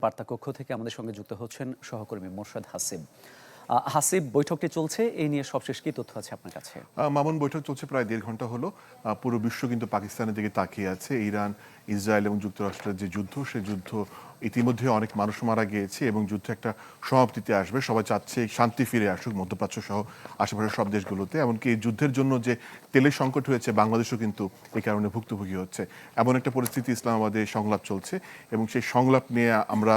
বার্তা কক্ষ থেকে আমাদের সঙ্গে যুক্ত হচ্ছেন সহকর্মী মোর্শেদ হাসিব। হাসিব, বৈঠকটি চলছে, এই নিয়ে সবশেষ কি তথ্য আছে আপনার কাছে? মামুন, বৈঠক চলছে প্রায় 1.5 ঘন্টা হলো। পুরো বিশ্ব কিন্তু পাকিস্তানের দিকে তাকিয়ে আছে। ইরান, ইসরায়েল এবং যুক্তরাষ্ট্রের যে যুদ্ধ, সেই যুদ্ধ ইতিমধ্যে অনেক মানুষ মারা গিয়েছে এবং যুদ্ধ একটা সমাপ্তিতে আসবে। সবাই চাচ্ছে শান্তি ফিরে আসুক মধ্যপ্রাচ্য সহ আশেপাশের সব দেশগুলোতে। এমনকি এই যুদ্ধের জন্য যে তেলের সংকট হয়েছে, বাংলাদেশও কিন্তু এই কারণে ভুক্তভোগী হচ্ছে। এমন একটা পরিস্থিতি ইসলামাবাদে সংলাপ চলছে এবং সেই সংলাপ নিয়ে আমরা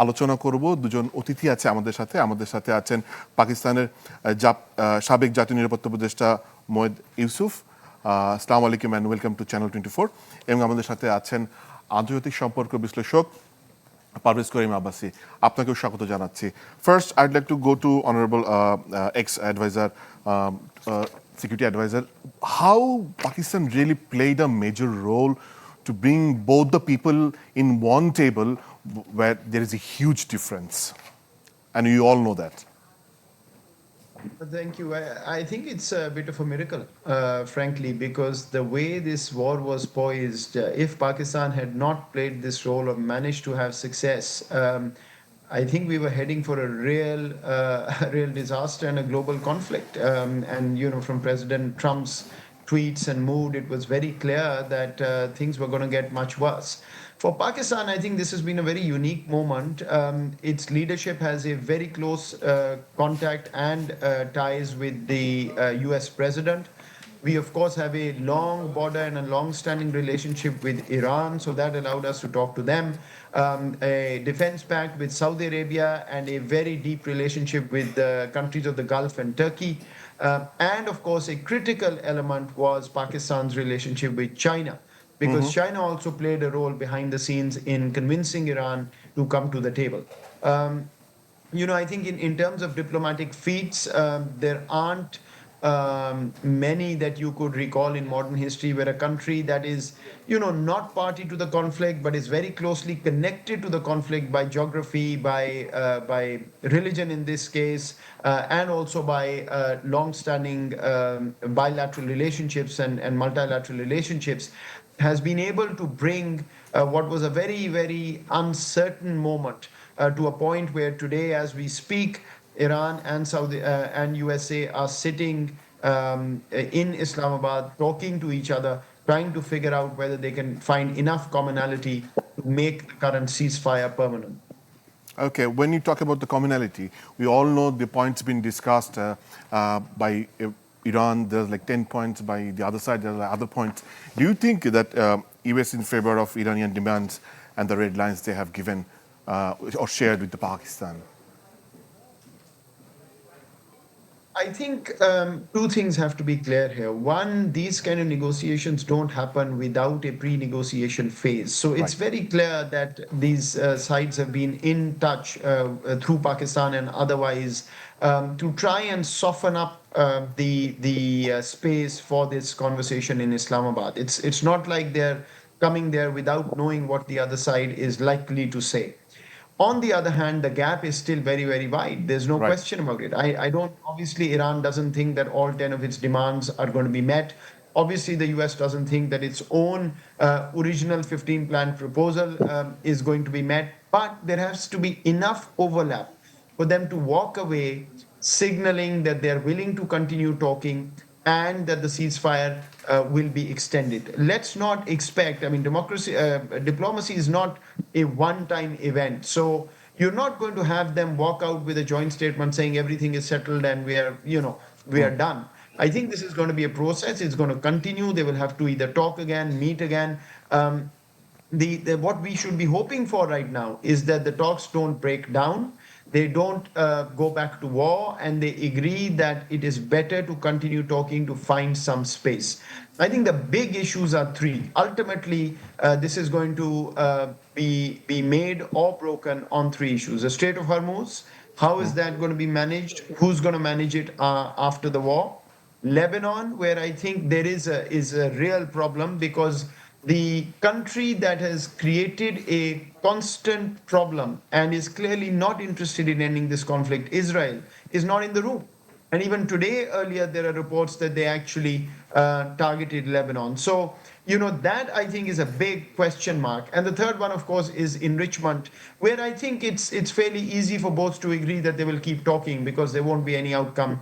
আলোচনা করব। দুজন অতিথি আছে আমাদের সাথে। আমাদের সাথে আছেন পাকিস্তানের সাবেক জাতীয় নিরাপত্তা উপদেষ্টা মোয়েদ ইউসুফ। আসসালামু আলাইকুম অ্যান্ড ওয়েলকাম টু চ্যানেল 24। এবং আমাদের সাথে আছেন আন্তর্জাতিক সম্পর্ক বিশ্লেষক পারভেজ করিম আব্বাসী। আপনাকেও স্বাগত জানাচ্ছি। First, I'd like to go to honourable ex advisor, security advisor. How Pakistan really played a major role to bring both the people in one table where there is a huge difference, and you all know that. Thank you. I think it's a bit of a miracle, frankly, because the way this war was poised, if Pakistan had not played this role or managed to have success, I think we were heading for a real, real disaster and a global conflict. And from President Trump's tweets and mood, it was very clear that things were going to get much worse. For Pakistan, I think this has been a very unique moment. Its leadership has a very close contact and ties with the US president. We, of course, have a long border and a long-standing relationship with Iran, so that allowed us to talk to them. A defense pact with Saudi Arabia and a very deep relationship with the countries of the Gulf and Turkey. And, of course, a critical element was Pakistan's relationship with China, because China also played a role behind the scenes in convincing Iran to come to the table. I think in terms of diplomatic feats, there aren't many that you could recall in modern history where a country that is, not party to the conflict, but is very closely connected to the conflict by geography, by religion in this case, and also by long-standing bilateral relationships and multilateral relationships, has been able to bring what was a very, very uncertain moment to a point where today, as we speak, Iran and Saudi and USA are sitting in Islamabad, talking to each other, trying to figure out whether they can find enough commonality to make the current ceasefire permanent. Okay, when you talk about the commonality, we all know the points being discussed by Iran. There's like 10 points. By the other side, there are like other points. Do you think that US in favor of Iranian demands and the red lines they have given or shared with the Pakistan? I think two things have to be clear here. One, these kind of negotiations don't happen without a pre-negotiation phase. So it's very clear that these sides have been in touch through Pakistan and otherwise to try and soften up the space for this conversation in Islamabad. It's not like they're coming there without knowing what the other side is likely to say. On the other hand, the gap is still very, very wide. There's no question about it. Obviously, Iran doesn't think that all 10 of its demands are going to be met. Obviously, the US doesn't think that its own original 15-plan proposal is going to be met. But there has to be enough overlap for them to walk away, signaling that they're willing to continue talking and that the ceasefire will be extended. Let's not expect, diplomacy is not a one-time event. So you're not going to have them walk out with a joint statement saying everything is settled and we are done. I think this is going to be a process. It's going to continue. They will have to either talk again, meet again. What we should be hoping for right now is that the talks don't break down. They don't go back to war, and they agree that it is better to continue talking to find some space. I think the big issues are three. Ultimately, this is going to be made or broken on three issues. The Strait of Hormuz, how is that going to be managed? Who's going to manage it after the war? Lebanon, where I think there is a real problem because the country that has created a constant problem and is clearly not interested in ending this conflict, Israel, is not in the room. And even today, earlier, there are reports that they actually targeted Lebanon. So, that I think is a big question mark. And the third one, of course, is enrichment, where I think it's fairly easy for both to agree that they will keep talking because there won't be any outcome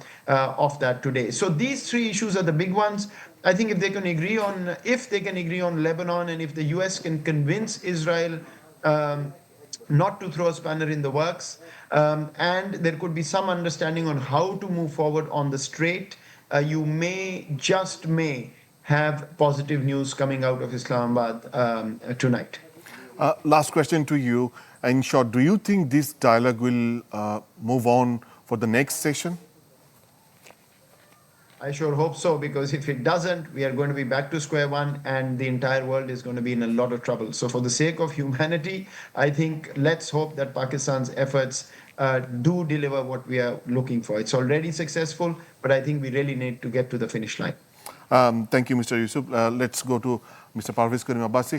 of that today. So these three issues are the big ones. I think if they can agree on Lebanon, and if the US can convince Israel not to throw a spanner in the works, and there could be some understanding on how to move forward on the Strait, you may have positive news coming out of Islamabad tonight. Last question to you. In short, do you think this dialogue will move on for the next session? I sure hope so, because if it doesn't, we are going to be back to square one and the entire world is going to be in a lot of trouble. So, for the sake of humanity, I think let's hope that Pakistan's efforts do deliver what we are looking for. It's already successful, but I think we really need to get to the finish line. Thank you, Mr. Yusuf. Let's go to Mr. Parvez Karim Abbasi.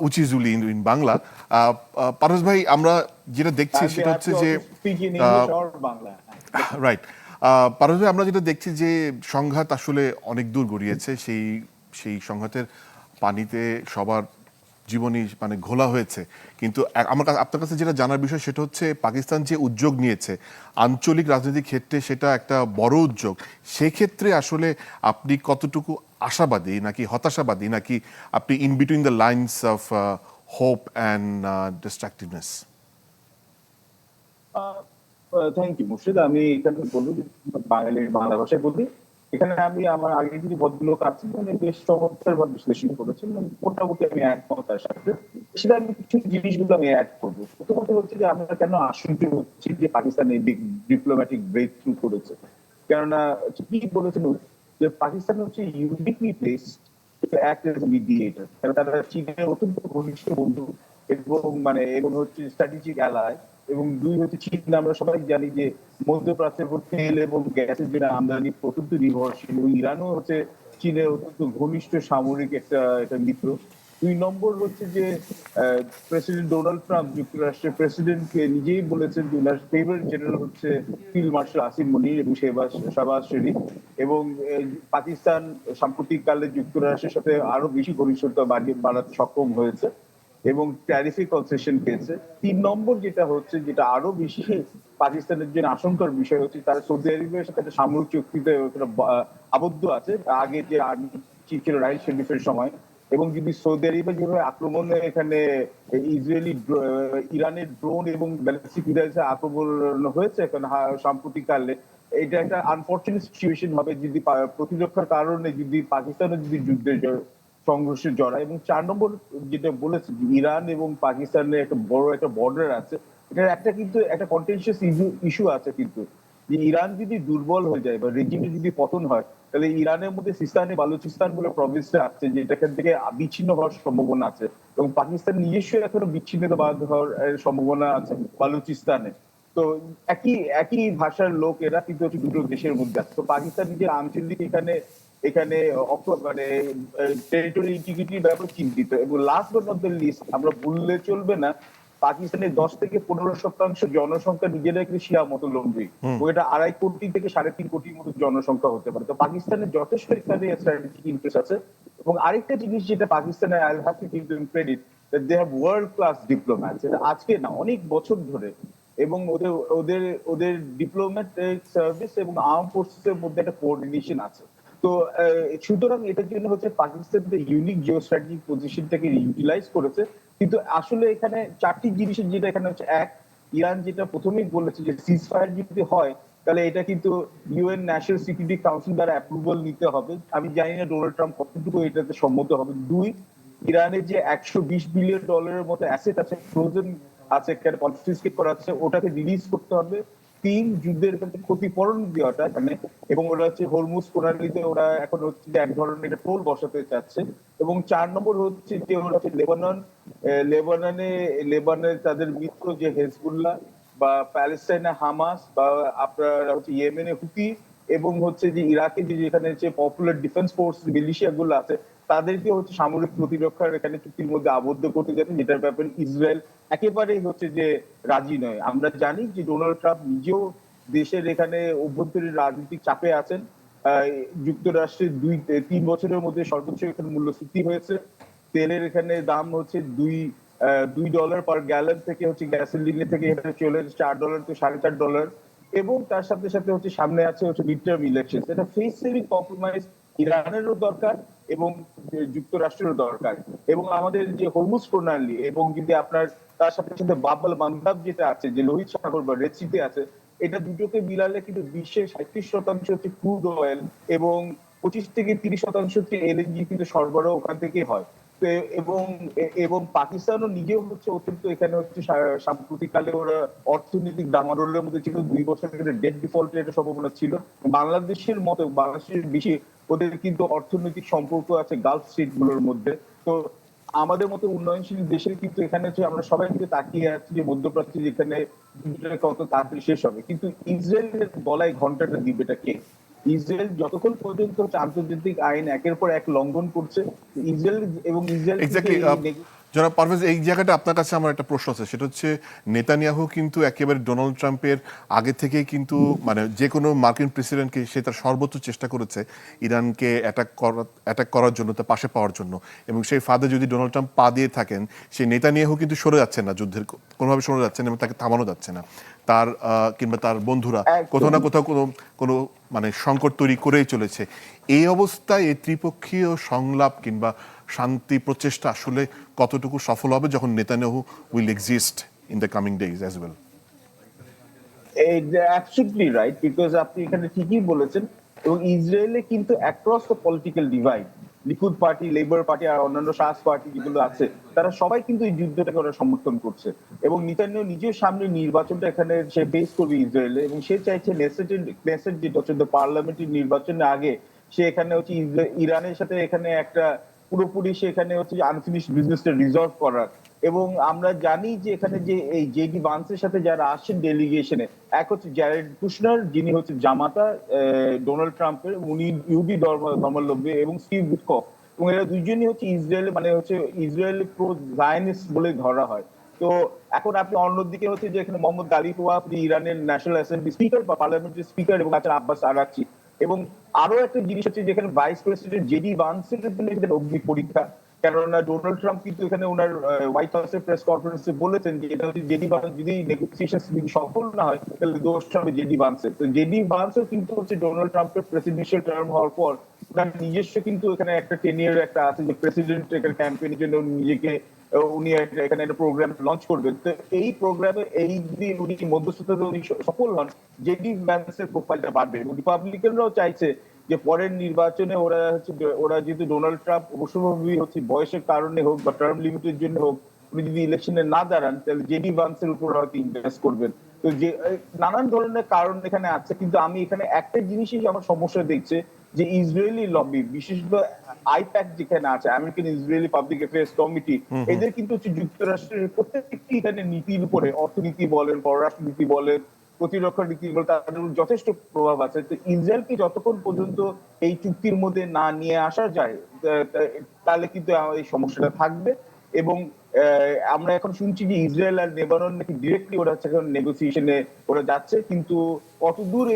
Which is really in Bangla. Parvez bhai, আমরা যেটা দেখছি সেটা হচ্ছে যে right Parvez ভাই, আমরা যেটা দেখছি যে সংঘাত আসলে অনেক দূর গড়িয়েছে, সেই সংঘাতের পানিতে সবার জীবনই মানে ঘোলা হয়েছে। কিন্তু আপনার কাছে যেটা জানার বিষয় সেটা হচ্ছে পাকিস্তান যে উদ্যোগ নিয়েছে আঞ্চলিক রাজনৈতিক ক্ষেত্রে, সেটা একটা বড় উদ্যোগ। সেক্ষেত্রে আসলে আপনি কতটুকু আশাবাদী নাকি হতাশাবাদী, নাকি আপনি in between the lines of hope and destructiveness? Thank you Murshid. আমি এখানে বলবো বাংলা ভাষায় বলি। এখানে আমি আমার আগে যদি ভদ্রলোক আছেন মানে বেশ চমৎকার ভাবে বিশ্লেষণ করেছেন, মোটামুটি আমি একমত তার সাথে। সেটা আমি কিছু জিনিসগুলো আমি অ্যাড করবো। প্রথমত হচ্ছে যে আমরা কেন আশ্চর্য হচ্ছি যে পাকিস্তান এই ডিপ্লোম্যাটিক ব্রেক থ্রু করেছে। কেননা কি বলেছেন যে পাকিস্তান হচ্ছে uniquely placed to act as mediator, কারণ তারা চীনের অত্যন্ত ঘনিষ্ঠ বন্ধু এবং হচ্ছে স্ট্র্যাটেজিক অ্যালাই। এবং দুই হচ্ছে চীন, আমরা সবাই জানি যে মধ্যপ্রাচ্যের উপর তেল এবং গ্যাসের জন্য আমদানি অত্যন্ত নির্ভরশীল, এবং ইরানও হচ্ছে চীনের অত্যন্ত ঘনিষ্ঠ সামরিক একটা মিত্র। 2 নম্বর হচ্ছে যে প্রেসিডেন্ট ডোনাল্ড ট্রাম্প যুক্তরাষ্ট্রের প্রেসিডেন্টকে নিজেই বলেছেন যে ওনার ফেভারিট জেনারেল হচ্ছে ফিল্ড মার্শাল আসিম মনির এবং শাহবাজ শরীফ। এবং পাকিস্তান সাম্প্রতিককালে যুক্তরাষ্ট্রের সাথে আরো বেশি ঘনিষ্ঠতা বাড়াতে সক্ষম হয়েছে এবং ট্যারিফে কনসেশন পেয়েছে। 3 নম্বর যেটা হচ্ছে, যেটা আরো বেশি পাকিস্তানের জন্য আশঙ্কার বিষয় হচ্ছে, তারা সৌদি আরবের সাথে একটা সামরিক চুক্তিতে আবদ্ধ আছে আগে যে আর্মি চিফ ছিল রাইস শরীফের সময়। এবং যদি সৌদি আরবে যেভাবে আক্রমণে এখানে ইরানের ড্রোন এবং ব্যালিস্টিক মিসাইল আক্রমণ হয়েছে এখন সাম্প্রতিককালে, এটা একটা আনফর্চুনেট সিচুয়েশন হবে যদি প্রতিরক্ষার কারণে যদি পাকিস্তানের যদি যুদ্ধের সংঘর্ষে জড়ায়। এবং 4 নম্বর যেটা বলেছে, ইরান এবং পাকিস্তানের একটা বড় একটা বর্ডার আছে, এটার কিন্তু একটা কন্টেনশিয়াস ইস্যু আছে কিন্তু, যে ইরান যদি দুর্বল হয়ে যায় বা রেজিমে যদি পতন হয়, তাহলে ইরানের মধ্যে সিস্তানে বালুচিস্তান বলে প্রভিন্সটা আছে, যেটা এখান থেকে বিচ্ছিন্ন হওয়ার সম্ভাবনা আছে। এবং পাকিস্তান নিজস্ব এখনো বিচ্ছিন্নতাবাদ হওয়ার সম্ভাবনা আছে বালুচিস্তানে। তো একই ভাষার লোক এরা, কিন্তু দুটো দেশের মধ্যে আছে। তো পাকিস্তান নিজের আঞ্চলিক এখানে মানে টেরিটরি ইন্টিগ্রিটির ব্যাপারে চিন্তিত। এবং last but not the least, আমরা ভুললে চলবে না, পাকিস্তানের 10 থেকে 15% জনসংখ্যা নিজেরা একটি শিয়া মতলম্বী, ওইটা 2.5 কোটি থেকে 3.5 কোটির মতো জনসংখ্যা হতে পারে। তো পাকিস্তানের যথেষ্ট এখানে স্ট্র্যাটেজিক ইন্টারেস্ট আছে। এবং আরেকটা জিনিস যেটা পাকিস্তানের I have to give them credit, they have world class diplomats, এটা আজকে না অনেক বছর ধরে। এবং ওদের ডিপ্লোম্যাটিক সার্ভিস এবং আর্ম ফোর্সের মধ্যে একটা কোঅর্ডিনেশন আছে। তো সুতরাং এটার জন্য হচ্ছে পাকিস্তান ইউনিক জিও স্ট্র্যাটেজিক পজিশনটাকে ইউটিলাইজ করেছে। কিন্তু আসলে এখানে 4টি জিনিসের যেটা এখানে হচ্ছে, এক, ইরান যেটা প্রথমেই বলেছে যে সিজ ফায়ার যদি হয় তাহলে এটা কিন্তু ইউএন ন্যাশনাল সিকিউরিটি কাউন্সিল দ্বারা অ্যাপ্রুভাল নিতে হবে। আমি জানি না ডোনাল্ড ট্রাম্প কতটুকু এটাতে সম্মত হবে। 2, ইরানের যে $120 বিলিয়ন মতো অ্যাসেট আছে, ফ্রোজেন আছে, কনফিসকেট করা আছে, ওটাকে রিলিজ করতে হবে। 3, যুদ্ধের ক্ষতিপূরণ দেওয়াটা এখানে। এবং ওরা হচ্ছে হরমুজ প্রণালীতে ওরা এখন হচ্ছে যে এক ধরনের টোল বসাতে চাচ্ছে। এবং 4 নম্বর হচ্ছে যে ওরা হচ্ছে লেবাননে তাদের মিত্র যে হেজবুল্লাহ, বা প্যালেস্টাইনে হামাস, বা আপনার হচ্ছে ইয়েমেনে হুতি, এবং হচ্ছে যে ইরাকে যেখানে হচ্ছে পপুলার ডিফেন্স ফোর্স মিলিশিয়া গুলো আছে, তাদেরকে হচ্ছে সামরিক প্রতিরক্ষার এখানে চুক্তির মধ্যে আবদ্ধ করতে যাচ্ছে, যেটার ব্যাপারে ইসরায়েল একেবারেই হচ্ছে যে রাজি নয়। আমরা জানি যে ডোনাল্ড ট্রাম্প নিজেও দেশের এখানে অভ্যন্তরীণ রাজনৈতিক চাপে আছেন। যুক্তরাষ্ট্রের 3 বছরের মধ্যে সর্বোচ্চ এখানে মূল্যস্ফীতি হয়েছে। তেলের এখানে দাম হচ্ছে $2 পার গ্যালন থেকে হচ্ছে গ্যাসোলিনের থেকে এখানে চলে $4 to $4.5, এবং তার সাথে সাথে হচ্ছে সামনে আছে হচ্ছে মিড টার্ম ইলেকশন। এটা ফেস সেভিং কম্প্রোমাইজ ইরানেরও দরকার এবং যুক্তরাষ্ট্রেরও দরকার, এবং আমাদের যে হরমুজ প্রণালী এবং যদি আপনার তার সাথে সাথে বাবল মান্দাব যেটা আছে, যে লোহিত সাগর বা রেড সিতে আছে, এটা দুটোকে মিলালে কিন্তু বিশ্বের 37% হচ্ছে ক্রুড অয়েল এবং 25 থেকে 30% হচ্ছে এলএনজি কিন্তু সরবরাহ ওখান থেকে হয়। তো এবং পাকিস্তানও নিজেও হচ্ছে অত্যন্ত এখানে হচ্ছে সাম্প্রতিককালে ওরা অর্থনৈতিক ডামাডোলের মধ্যে ছিল, 2 বছর এখানে ডেট ডিফল্টের একটা সম্ভাবনা ছিল। বাংলাদেশের মতো বাংলাদেশের বেশি ওদের কিন্তু অর্থনৈতিক সম্পর্ক আছে গালফ স্টেট গুলোর মধ্যে। তো আমাদের মতো উন্নয়নশীল দেশের কিন্তু এখানে হচ্ছে আমরা সবাই কিন্তু তাকিয়ে আছি যে মধ্যপ্রাচ্যে যেখানে যুদ্ধটা কত তাড়াতাড়ি শেষ হবে, কিন্তু ইসরায়েলের গলায় ঘন্টাটা দিবেটা কে? ইসরায়েল যতক্ষণ পর্যন্ত আন্তর্জাতিক আইন একের পর এক লঙ্ঘন করছে, ইসরায়েল এক্স্যাক্টলি। জনাব পারভেজ, এই জায়গাটা আপনার কাছে আমার একটা প্রশ্ন আছে, সেটা হচ্ছে নেতানিয়াহু কিন্তু একেবারে ডোনাল্ড ট্রাম্পের আগে থেকেই কিন্তু মানে যে কোনো মার্কিন প্রেসিডেন্টকে সে তার সর্বোচ্চ চেষ্টা করেছে ইরানকে অ্যাটাক করার জন্য, তার পাশে পাওয়ার জন্য, এবং সেই ফাঁদে যদি ডোনাল্ড ট্রাম্প পা দিয়ে থাকেন, সেই নেতানিয়াহু কিন্তু সরে যাচ্ছেন না, যুদ্ধের কোনোভাবে সরে যাচ্ছেন এবং তাকে থামানো যাচ্ছে না। তার কিংবা তার বন্ধুরা কোথাও না কোথাও কোনো মানে সংকট তৈরি করেই চলেছে। এই অবস্থায় এই ত্রিপক্ষীয় সংলাপ কিংবা শান্তি প্রচেষ্টা আসলে কতটুকু সফল হবে যখন Netanyahu will exist in the coming days as well? Absolutely right, because আপনি এখানে ঠিকই বলেছেন। এবং ইসরায়েলে কিন্তু across the political divide, Likud party, Labour party আর অন্যান্য শাস পার্টি যেগুলো আছে, তারা সবাই কিন্তু এই যুদ্ধটাকে ওরা সমর্থন করছে। এবং নেতানিয়াহু নিজের সামনে নির্বাচনটা এখানে সে ফেস করবে ইসরায়েলে, এবং সে চাইছে নেসেট যেটা হচ্ছে পার্লামেন্টের নির্বাচনের আগে সে এখানে হচ্ছে ইরানের সাথে এখানে একটা পুরোপুরি সে এখানে হচ্ছে আনফিনিশড বিজনেসটা রিজলভ করার। এবং আমরা জানি যে এখানে যে এই জেডি ভান্সের সাথে যারা আসছেন ডেলিগেশনে, এক হচ্ছে জ্যারেড কুশনার, যিনি হচ্ছে জামাতা ডোনাল্ড ট্রাম্পের, উনি ইহুদি ধর্মাবলম্বী, এবং স্টিভ উইটকফ, এবং এরা দুইজনই হচ্ছে ইসরায়েল মানে হচ্ছে ইসরায়েল প্রো জায়নিস্ট বলে ধরা হয়। তো এখন আপনি অন্যদিকে হচ্ছে যে এখানে মোহাম্মদ গালিব ওয়াফ, ইরানের ন্যাশনাল অ্যাসেম্বলি স্পিকার বা পার্লামেন্টের স্পিকার, এবং আছেন আব্বাস আরাকচি। এবং আরো একটা জিনিস হচ্ছে যেখানে ভাইস প্রেসিডেন্ট জেডি ভান্সের জন্য অগ্নি পরীক্ষা, কেননা ডোনাল্ড ট্রাম্প কিন্তু এখানে ওনার হোয়াইট হাউসের প্রেস কনফারেন্সে বলেছেন যে এটা হচ্ছে জেডি ভান্স যদি নেগোসিয়েশন যদি সফল না হয় তাহলে দোষ হবে জেডি ভান্সের। তো জেডি ভান্সও কিন্তু হচ্ছে ডোনাল্ড ট্রাম্পের প্রেসিডেন্সিয়াল টার্ম হওয়ার পর তার নিজস্ব কিন্তু এখানে একটা 10 ইয়ার একটা আছে যে প্রেসিডেন্ট এখানে ক্যাম্পেইনের জন্য নিজেকে উনি এখানে একটা প্রোগ্রাম লঞ্চ করবেন। তো এই প্রোগ্রামে এই যদি উনি মধ্যস্থতাতে উনি সফল হন, জেডি ভান্সের প্রোফাইলটা বাড়বে। এবং রিপাবলিকানরাও চাইছে যে পরের নির্বাচনে ওরা যেহেতু ডোনাল্ড ট্রাম্প অবশ্যই হচ্ছে বয়সের কারণে হোক বা টার্ম লিমিটের জন্য হোক, উনি যদি ইলেকশনে না দাঁড়ান তাহলে জেডি ভান্সের উপর হয়তো ইনভেস্ট করবেন। তো যে নানান ধরনের কারণ এখানে আছে, কিন্তু আমি এখানে একটা জিনিসই আমার সমস্যা দেখছে যে ইসরায়েলি লবি, বিশেষত আইপ্যাক যেখানে আছে, American Israeli public affairs committee, এদের কিন্তু হচ্ছে যুক্তরাষ্ট্রের প্রত্যেকটি এখানে নীতির উপরে, অর্থনীতি বলেন, পররাষ্ট্রনীতি বলেন, প্রতিরক্ষা নীতি বলেন, তাদের যথেষ্ট প্রভাব আছে। তো ইসরায়েলকে যতক্ষণ পর্যন্ত এই চুক্তির মধ্যে না নিয়ে আসা যায় তাহলে কিন্তু এই সমস্যাটা থাকবে। এবং আমরা এখন শুনছি যে ইসরায়েল আর লেবানন নাকি ডিরেক্টলি ওরা হচ্ছে এখন নেগোসিয়েশনে ওরা যাচ্ছে, কিন্তু কতদূর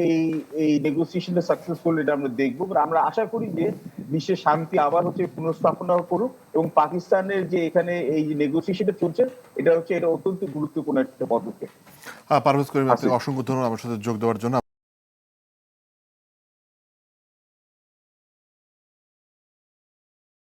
এই নেগোসিয়েশনটা সাকসেসফুল এটা আমরা দেখবো। আমরা আশা করি যে বিশ্বের শান্তি আবার হচ্ছে পুনঃস্থাপনা করুক, এবং পাকিস্তানের যে এখানে এই নেগোসিয়েশনটা চলছে এটা অত্যন্ত গুরুত্বপূর্ণ একটা পদক্ষেপ। পারভেজ করিম, অসংখ্য ধন্যবাদ আমার সাথে যোগ দেওয়ার জন্য।